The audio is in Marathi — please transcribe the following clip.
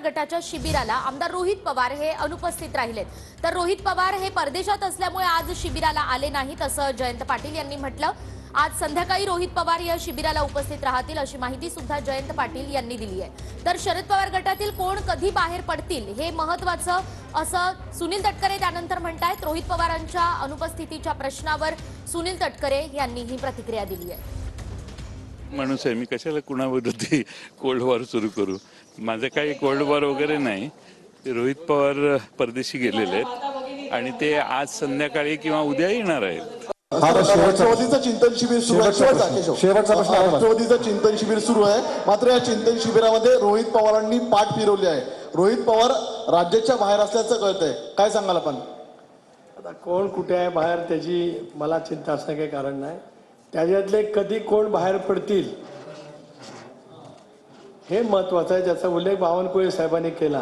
गटाच्या शिबिराला आमदार रोहित पवार हे अनुपस्थित राहिलेत। तर रोहित पवार हे परदेशात असल्यामुळे आज शिबिराला आले नाहीत असं जयंत पाटील यांनी म्हटलं। आज संध्याकाळी रोहित पवार या शिबिराला उपस्थित राहतील अशी माहिती सुद्धा जयंत पाटील यांनी दिली आहे। तर शरद पवार गटातील कोण कधी बाहेर पडतील हे महत्त्वाचं असं सुनील तटकरे त्यानंतर म्हणतायत। रोहित पवारांच्या अनुपस्थितीच्या प्रश्नावर सुनील तटकरे यांनी ही प्रतिक्रिया दिली आहे। माणूस आहे मी, कशाला कुणाविरुद्ध कोल्ड वॉर सुरू करू? माझं काही कोल्ड वॉर वगैरे नाही। ते रोहित पवार परदेशी गेलेले आहेत आणि ते आज संध्याकाळी किंवा उद्या येणार आहेत। राष्ट्रवादीचं चिंतन शिबिर सुरू आहे। राष्ट्रवादीचं चिंतन शिबिर सुरू आहे, मात्र या चिंतन शिबिरामध्ये रोहित पवारांनी पाठ फिरवली आहे। रोहित पवार राज्याच्या बाहेर असल्याचं कळतंय, काय सांगाल आपण? आता कोण कुठे आहे बाहेर त्याची मला चिंता असणं काही कारण नाही। त्याच्यातले कधी कोण बाहेर पडतील हे महत्वाचं आहे, ज्याचा उल्लेख बावनकुळे साहेबांनी केला।